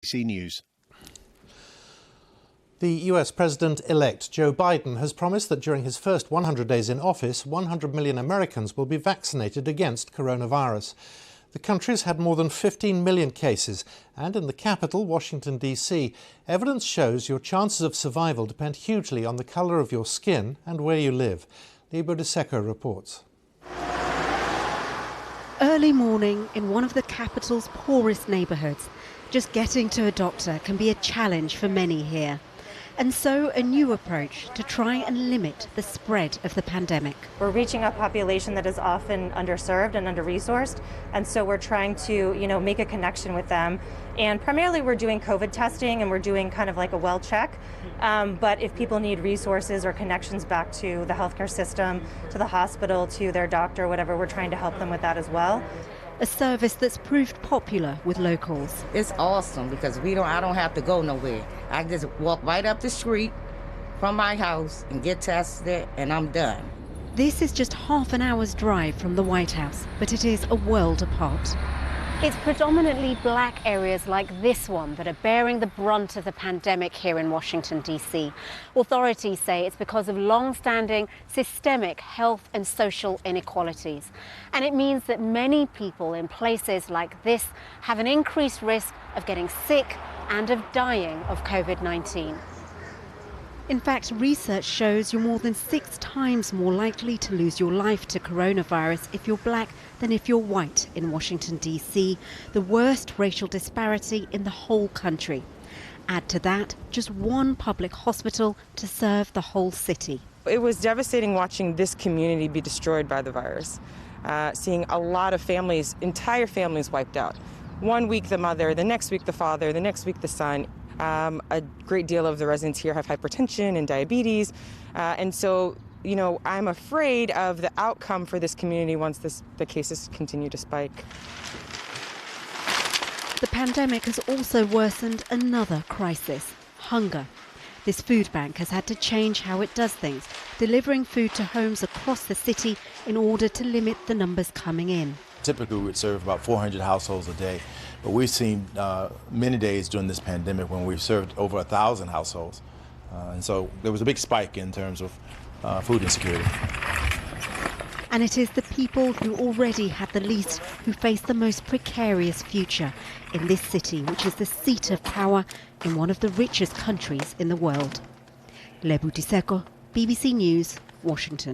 BBC News. The US President-elect Joe Biden has promised that during his first 100 days in office, 100 million Americans will be vaccinated against coronavirus. The country's had more than 15 million cases, and in the capital, Washington, D.C., evidence shows your chances of survival depend hugely on the colour of your skin and where you live. Lebo Diseko reports. Early morning in one of the capital's poorest neighbourhoods. Just getting to a doctor can be a challenge for many here. And so a new approach to try and limit the spread of the pandemic. We're reaching a population that is often underserved and under-resourced, and so we're trying to, make a connection with them. And primarily we're doing COVID testing and we're doing kind of like a well check. But if people need resources or connections back to the healthcare system, to the hospital, to their doctor, whatever, we're trying to help them with that as well. A service that's proved popular with locals. It's awesome because I don't have to go nowhere. I just walk right up the street from my house and get tested and I'm done. This is just half an hour's drive from the White House, but it is a world apart. It's predominantly black areas like this one that are bearing the brunt of the pandemic here in Washington, D.C. Authorities say it's because of long-standing systemic health and social inequalities. And it means that many people in places like this have an increased risk of getting sick and of dying of COVID-19. In fact, research shows you're more than 6 times more likely to lose your life to coronavirus if you're black than if you're white in Washington, D.C., the worst racial disparity in the whole country. Add to that, just one public hospital to serve the whole city. It was devastating watching this community be destroyed by the virus, seeing a lot of families, entire families wiped out. 1 week the mother, the next week the father, the next week the son. A great deal of the residents here have hypertension and diabetes, and so, I'm afraid of the outcome for this community once the cases continue to spike. The pandemic has also worsened another crisis, hunger. This food bank has had to change how it does things, delivering food to homes across the city in order to limit the numbers coming in. Typically, we would serve about 400 households a day, but we've seen many days during this pandemic when we've served over 1,000 households. And so there was a big spike in terms of food insecurity. And it is the people who already had the least who face the most precarious future in this city, which is the seat of power in one of the richest countries in the world. Lebo Diseko, BBC News, Washington.